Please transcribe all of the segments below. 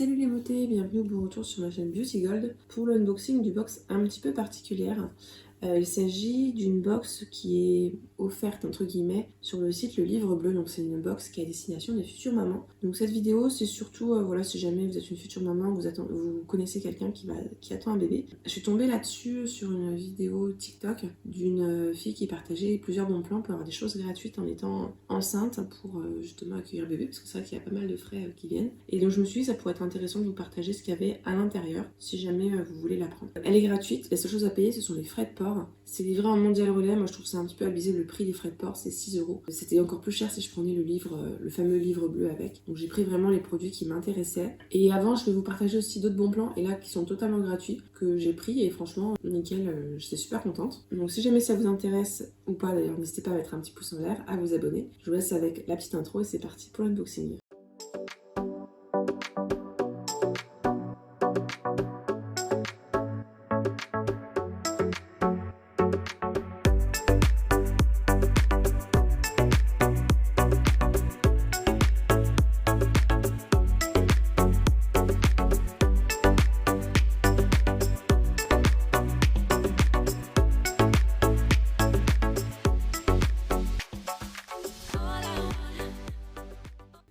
Salut les beautés, bienvenue au bon retour sur ma chaîne Beauty Gold pour l'unboxing du box un petit peu particulière. Il s'agit d'une box qui est offerte entre guillemets sur le site Le Livre Bleu, donc c'est une box qui est à destination des futures mamans. Donc cette vidéo c'est surtout, voilà, si jamais vous êtes une future maman, vous connaissez quelqu'un qui attend un bébé. Je suis tombée là-dessus sur une vidéo TikTok d'une fille qui partageait plusieurs bons plans pour avoir des choses gratuites en étant enceinte pour justement accueillir le bébé, parce que c'est vrai qu'il y a pas mal de frais qui viennent. Et donc je me suis dit que ça pourrait être intéressant de vous partager ce qu'il y avait à l'intérieur si jamais vous voulez la prendre. Elle est gratuite, la seule chose à payer ce sont les frais de port. C'est livré en mondial relais, moi je trouve ça un petit peu abusé, le prix des frais de port c'est 6 €. C'était encore plus cher si je prenais le fameux livre bleu avec. Donc j'ai pris vraiment les produits qui m'intéressaient. Et avant je vais vous partager aussi d'autres bons plans, et là qui sont totalement gratuits, que j'ai pris et franchement nickel, j'étais super contente. Donc si jamais ça vous intéresse ou pas d'ailleurs, n'hésitez pas à mettre un petit pouce en l'air, à vous abonner. Je vous laisse avec la petite intro et c'est parti pour l'unboxing.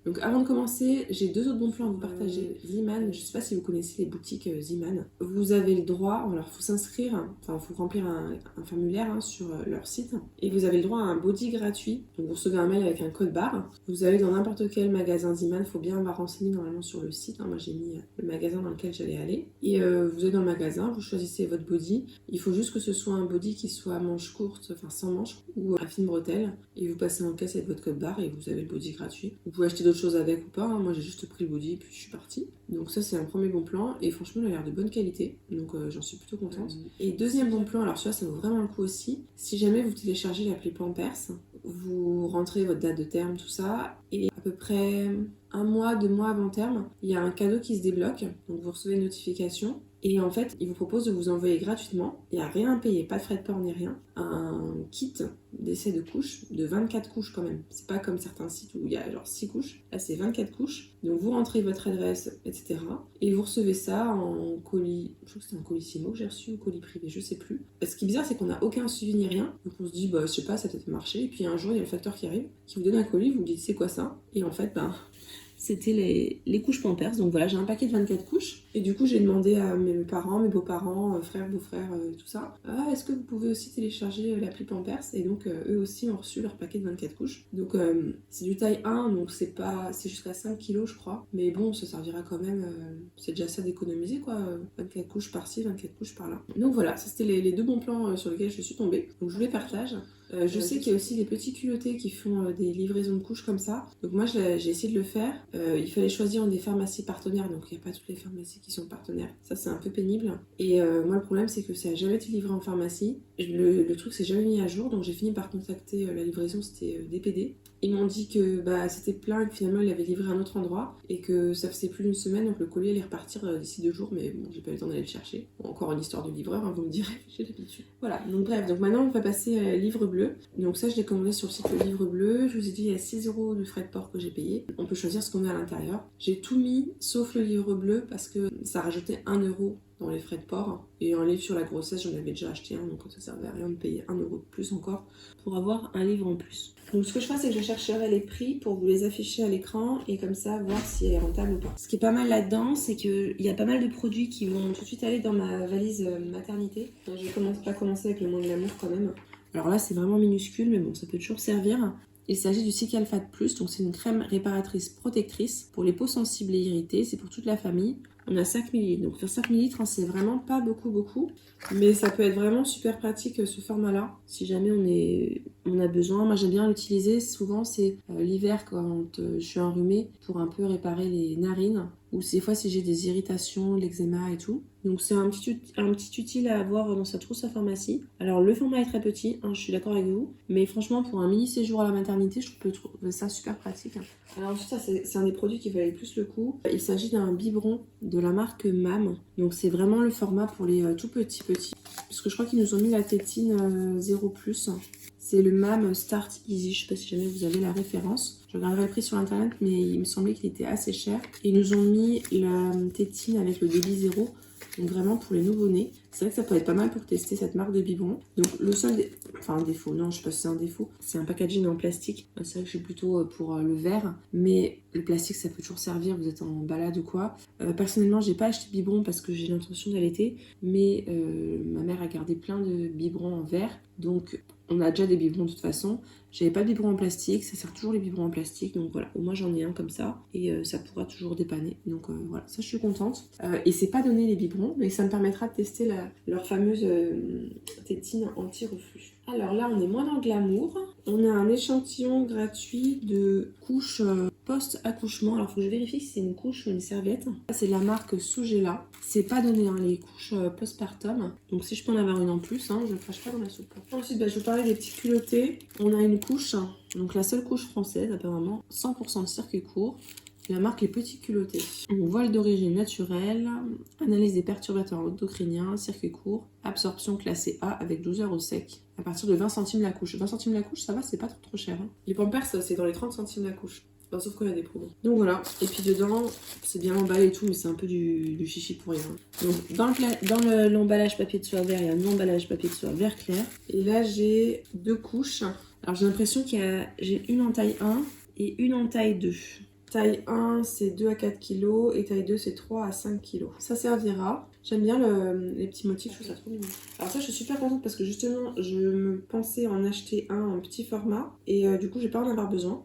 Donc avant de commencer, j'ai deux autres bons plans à vous partager. Zeeman, je ne sais pas si vous connaissez les boutiques Zeeman. Vous avez le droit, alors il faut s'inscrire, enfin il faut remplir un formulaire sur leur site. Et vous avez le droit à un body gratuit. Donc vous recevez un mail avec un code barre. Vous allez dans n'importe quel magasin Zeeman, il faut bien avoir renseigné normalement sur le site. Moi j'ai mis le magasin dans lequel j'allais aller. Et vous êtes dans le magasin, vous choisissez votre body. Il faut juste que ce soit un body qui soit manche courte, enfin sans manche, ou un fine bretelle. Et vous passez en caisse avec votre code barre et vous avez le body gratuit. Vous pouvez acheter d'autres choses avec ou pas, moi j'ai juste pris le body et puis je suis partie. Donc ça c'est un premier bon plan et franchement il a l'air de bonne qualité, donc j'en suis plutôt contente. Et deuxième bon plan, alors celui-là ça vaut vraiment le coup aussi, si jamais vous téléchargez l'appli Pampers, vous rentrez votre date de terme, tout ça, et à peu près 1 mois, 2 mois avant terme, il y a un cadeau qui se débloque, donc vous recevez une notification. Et en fait, il vous propose de vous envoyer gratuitement, il n'y a rien à payer, pas de frais de port ni rien, un kit d'essai de couches, de 24 couches quand même. C'est pas comme certains sites où il y a genre 6 couches, là c'est 24 couches. Donc vous rentrez votre adresse, etc. Et vous recevez ça en colis, je crois que c'était un colissimo que j'ai reçu, ou colis privé, je sais plus. Ce qui est bizarre, c'est qu'on n'a aucun suivi ni rien. Donc on se dit, bah je sais pas, ça a peut-être marché. Et puis un jour, il y a le facteur qui arrive, qui vous donne un colis, vous vous dites, c'est quoi ça? Et en fait, c'était les couches Pampers. Donc voilà, j'ai un paquet de 24 couches. Et du coup, j'ai demandé à mes parents, mes beaux-parents, frères, beaux-frères, tout ça. Ah, est-ce que vous pouvez aussi télécharger l'appli Pampers? Et donc, eux aussi ont reçu leur paquet de 24 couches. Donc, c'est du taille 1, donc c'est jusqu'à 5 kilos, je crois. Mais bon, ça servira quand même. C'est déjà ça d'économiser, quoi. 24 couches par-ci, 24 couches par-là. Donc voilà, ça c'était les deux bons plans sur lesquels je suis tombée. Donc, je vous les partage. Je sais qu'il y a aussi des petits culottés qui font des livraisons de couches comme ça. Donc moi j'ai essayé de le faire. Il fallait choisir des pharmacies partenaires, donc il n'y a pas toutes les pharmacies qui sont partenaires. Ça c'est un peu pénible. Et moi le problème c'est que ça n'a jamais été livré en pharmacie. Le truc s'est jamais mis à jour, donc j'ai fini par contacter la livraison, c'était DPD. Ils m'ont dit que c'était plein et que finalement ils l'avaient livré à un autre endroit et que ça faisait plus d'une semaine, donc le colis allait repartir d'ici 2 jours, mais bon, j'ai pas eu le temps d'aller le chercher. Bon, encore une histoire de livreur, vous me direz, j'ai l'habitude. Voilà, donc bref, donc maintenant on va passer à Livre Bleu. Donc ça je l'ai commandé sur le site Le Livre Bleu, je vous ai dit il y a 6 € de frais de port que j'ai payé. On peut choisir ce qu'on met à l'intérieur. J'ai tout mis sauf le Livre Bleu parce que ça rajoutait 1 € dans les frais de port. Et un livre sur la grossesse, j'en avais déjà acheté un, donc ça servait à rien de payer 1 € de plus encore pour avoir un livre en plus. Donc ce que je ferai, c'est que je chercherai les prix pour vous les afficher à l'écran et comme ça voir si elle est rentable ou pas. Ce qui est pas mal là-dedans, c'est qu'il y a pas mal de produits qui vont tout de suite aller dans ma valise maternité. Donc, je vais pas commencer avec le moins de l'amour quand même. Alors là c'est vraiment minuscule, mais bon ça peut toujours servir. Il s'agit du Cicalfate Plus, donc c'est une crème réparatrice protectrice pour les peaux sensibles et irritées, c'est pour toute la famille. On a 5 ml, donc faire 5 ml c'est vraiment pas beaucoup, mais ça peut être vraiment super pratique ce format-là, si jamais on a besoin. Moi j'aime bien l'utiliser, souvent c'est l'hiver quand je suis enrhumée pour un peu réparer les narines, ou des fois si j'ai des irritations, l'eczéma et tout. Donc c'est un petit utile à avoir dans sa trousse à pharmacie. Alors le format est très petit, je suis d'accord avec vous, mais franchement pour un mini séjour à la maternité, je peux trouver ça super pratique. Alors ensuite ça c'est un des produits qui valait plus le coup. Il s'agit d'un biberon de la marque MAM. Donc c'est vraiment le format pour les tout petits. Parce que je crois qu'ils nous ont mis la tétine 0+. C'est le MAM Start Easy, je sais pas si jamais vous avez la référence. Je regarderai le prix sur internet, mais il me semblait qu'il était assez cher. Et ils nous ont mis la tétine avec le débit 0. Donc vraiment pour les nouveau-nés. C'est vrai que ça peut être pas mal pour tester cette marque de biberon. Donc le seul un défaut, non je sais pas si c'est un défaut, c'est un packaging en plastique. C'est vrai que je suis plutôt pour le verre, mais le plastique ça peut toujours servir, vous êtes en balade ou quoi. Personnellement j'ai pas acheté de biberon parce que j'ai l'intention d'allaiter, mais ma mère a gardé plein de biberons en verre, donc on a déjà des biberons de toute façon. J'avais pas de biberon en plastique, ça sert toujours les biberons en plastique, donc voilà, au moins j'en ai un comme ça, et ça pourra toujours dépanner, donc voilà, ça je suis contente. Et c'est pas donné les biberons, mais ça me permettra de tester leur fameuse tétine anti-reflux. Alors là on est moins dans le glamour, on a un échantillon gratuit de couches post-accouchement. Alors faut que je vérifie si c'est une couche ou une serviette. C'est la marque Sougela. C'est pas donné hein, les couches postpartum. Donc si je peux en avoir une en plus, hein, je ne crache pas dans la soupe. Ensuite je vais vous parler des petits culottés. On a une couche, donc la seule couche française apparemment, 100% de circuit court. La marque Les Petits Culottés. Donc, voile d'origine naturelle, analyse des perturbateurs endocriniens, circuit court, absorption classée A avec 12 heures au sec. À partir de 20 centimes la couche. 20 centimes la couche, ça va, c'est pas trop cher. Hein. Les Pampers, c'est dans les 30 centimes la couche. Enfin, sauf qu'on a des promos. Donc voilà. Et puis dedans, c'est bien emballé et tout, mais c'est un peu du chichi pour rien. Donc dans l'emballage papier de soie vert, il y a un emballage papier de soie vert clair. Et là, j'ai 2 couches. Alors j'ai l'impression j'ai une en taille 1 et une en taille 2. Taille 1, c'est 2 à 4 kg et taille 2, c'est 3 à 5 kg. Ça servira. J'aime bien les petits motifs, je trouve ça trop mignon. Alors ça, je suis super contente parce que justement, je me pensais en acheter un en petit format et du coup, je vais pas en avoir besoin.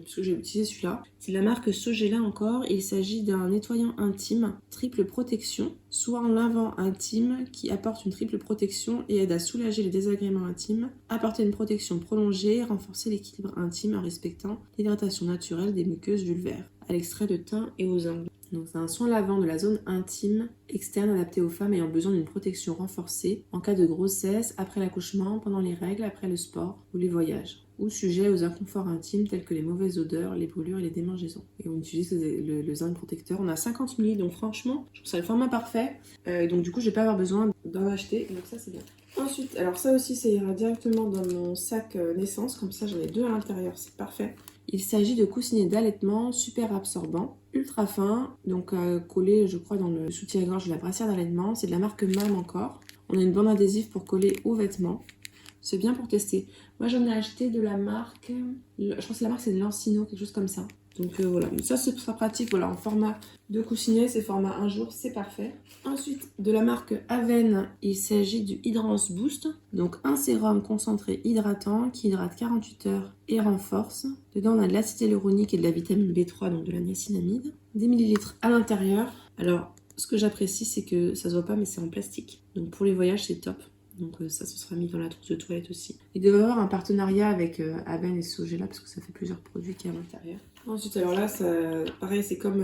Parce que j'ai utilisé celui-là. C'est de la marque Sougela encore. Il s'agit d'un nettoyant intime triple protection, soit un lavant intime qui apporte une triple protection et aide à soulager les désagréments intimes, apporter une protection prolongée, renforcer l'équilibre intime en respectant l'hydratation naturelle des muqueuses vulvaires, à l'extrait de teint et aux ongles. Donc c'est un soin lavant de la zone intime externe adapté aux femmes ayant besoin d'une protection renforcée en cas de grossesse, après l'accouchement, pendant les règles, après le sport ou les voyages, ou sujet aux inconforts intimes tels que les mauvaises odeurs, les brûlures et les démangeaisons. Et on utilise le zinc protecteur. On a 50 ml, donc franchement, je trouve ça le format parfait. Donc du coup, je vais pas avoir besoin d'en acheter, donc ça c'est bien. Ensuite, alors ça aussi, ça ira directement dans mon sac naissance, comme ça j'en ai 2 à l'intérieur, c'est parfait. Il s'agit de coussinets d'allaitement super absorbants, ultra fins, donc collés je crois dans le soutien-gorge de la brassière d'allaitement. C'est de la marque MAM encore. On a une bande adhésive pour coller aux vêtements. C'est bien pour tester. Moi j'en ai acheté de la marque, je crois que la marque c'est de Lancino, quelque chose comme ça. Donc voilà, mais ça c'est très pratique, voilà, en format de coussinet, c'est format un jour, c'est parfait. Ensuite, de la marque Aven, il s'agit du Hydrance Boost. Donc un sérum concentré hydratant qui hydrate 48 heures et renforce. Dedans on a de l'acide hyaluronique et de la vitamine B3, donc de la niacinamide. 10 ml à l'intérieur. Alors, ce que j'apprécie, c'est que ça se voit pas, mais c'est en plastique. Donc pour les voyages, c'est top. Donc ça, ce sera mis dans la trousse de toilette aussi. Il devrait y avoir un partenariat avec Aven et Sougela parce que ça fait plusieurs produits qui y a à l'intérieur. Ensuite, alors là, ça, pareil, c'est comme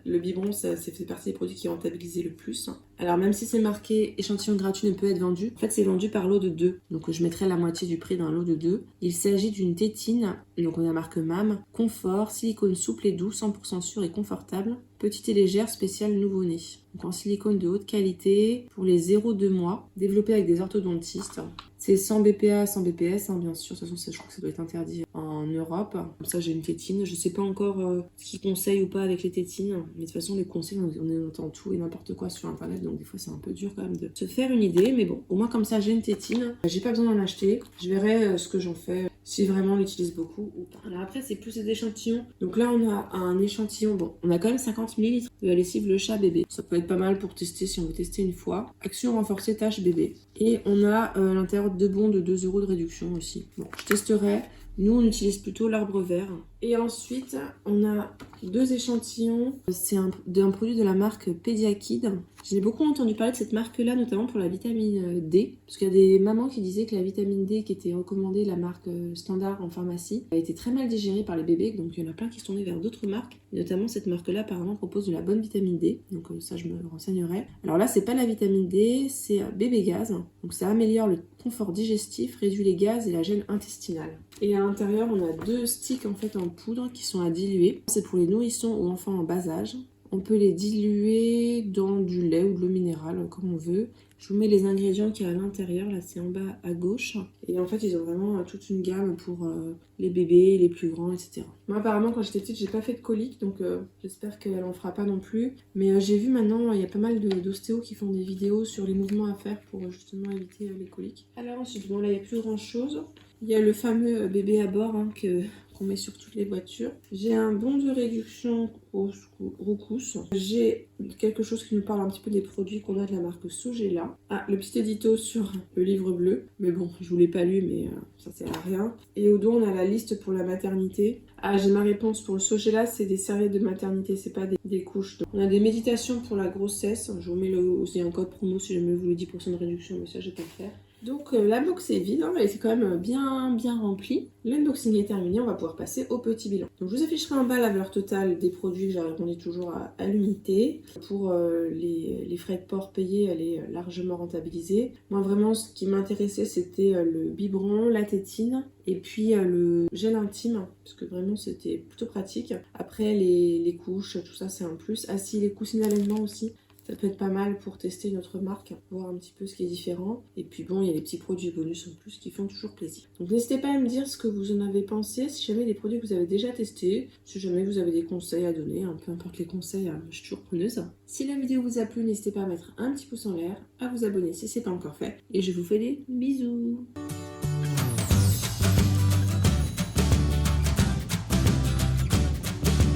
le biberon, ça fait partie des produits qui ont rentabilisé le plus. Alors même si c'est marqué échantillon gratuit ne peut être vendu, en fait c'est vendu par lot de 2. Donc je mettrai la moitié du prix d'un lot de 2. Il s'agit d'une tétine, donc on a la marque MAM, confort, silicone souple et doux, 100% sûr et confortable, petite et légère, spéciale nouveau-né. Donc en silicone de haute qualité pour les 0-2 mois, développé avec des orthodontistes. C'est sans BPA, sans BPS, hein, bien sûr. De toute façon, je crois que ça doit être interdit en Europe. Comme ça, j'ai une tétine. Je sais pas encore ce qu'ils conseillent ou pas avec les tétines. Mais de toute façon, les conseils, on entend tout et n'importe quoi sur Internet. Donc des fois, c'est un peu dur quand même de se faire une idée. Mais bon, au moins comme ça, j'ai une tétine. J'ai pas besoin d'en acheter. Je verrai ce que j'en fais. Si vraiment on l'utilise beaucoup ou pas. Alors après, c'est plus des échantillons. Donc là, on a un échantillon. Bon, on a quand même 50 ml de la lessive Le Chat bébé. Ça peut être pas mal pour tester si on veut tester une fois. Action renforcée tâche bébé. Et on a à l'intérieur 2 bons de 2 € de réduction aussi. Bon, je testerai. Nous, on utilise plutôt l'arbre vert. Et ensuite, on a 2 échantillons. C'est un produit de la marque Pediakid. J'ai beaucoup entendu parler de cette marque-là, notamment pour la vitamine D. Parce qu'il y a des mamans qui disaient que la vitamine D qui était recommandée, la marque standard en pharmacie, a été très mal digérée par les bébés. Donc il y en a plein qui se tournaient vers d'autres marques. Et notamment cette marque-là, apparemment, propose de la bonne vitamine D. Donc ça, je me renseignerai. Alors là, c'est pas la vitamine D, c'est bébé gaz. Donc ça améliore le confort digestif, réduit les gaz et la gêne intestinale. Et à l'intérieur, on a 2 sticks en fait en poudre qui sont à diluer. C'est pour les nourrissons ou enfants en bas âge. On peut les diluer dans du lait ou de l'eau minérale, comme on veut. Je vous mets les ingrédients qu'il y a à l'intérieur, là c'est en bas à gauche. Et en fait ils ont vraiment toute une gamme pour les bébés, les plus grands, etc. Moi apparemment quand j'étais petite j'ai pas fait de colique, donc j'espère qu'elle en fera pas non plus. Mais j'ai vu maintenant il y a pas mal d'ostéos qui font des vidéos sur les mouvements à faire pour justement éviter les coliques. Alors ensuite, bon là il n'y a plus grand chose. Il y a le fameux bébé à bord hein, qu'on met sur toutes les voitures. J'ai un bon de réduction au Roucous. J'ai quelque chose qui nous parle un petit peu des produits qu'on a de la marque Sogela. Ah, le petit édito sur le livre bleu. Mais bon, je vous l'ai pas lu, mais ça sert à rien. Et au dos, on a la liste pour la maternité. Ah, j'ai ma réponse pour le Sogela, c'est des serviettes de maternité, c'est pas des couches. Donc, on a des méditations pour la grossesse. Je vous mets aussi un code promo si jamais vous voulez 10% de réduction, mais ça, je vais pas le faire. Donc la box est vide, hein, elle est quand même bien remplie. L'unboxing est terminé, on va pouvoir passer au petit bilan. Donc je vous afficherai en bas la valeur totale des produits que j'ai répondu toujours à l'unité. Pour les frais de port payés, elle est largement rentabilisée. Moi vraiment ce qui m'intéressait c'était le biberon, la tétine et puis le gel intime, parce que vraiment c'était plutôt pratique. Après les couches, tout ça c'est un plus. Ah si, les coussins d'allaitement aussi. Ça peut être pas mal pour tester notre marque, voir un petit peu ce qui est différent. Et puis bon, il y a les petits produits bonus en plus qui font toujours plaisir. Donc n'hésitez pas à me dire ce que vous en avez pensé, si jamais des produits que vous avez déjà testés, si jamais vous avez des conseils à donner, hein, peu importe les conseils, je suis toujours preneuse. Si la vidéo vous a plu, n'hésitez pas à mettre un petit pouce en l'air, à vous abonner si ce n'est pas encore fait. Et je vous fais des bisous.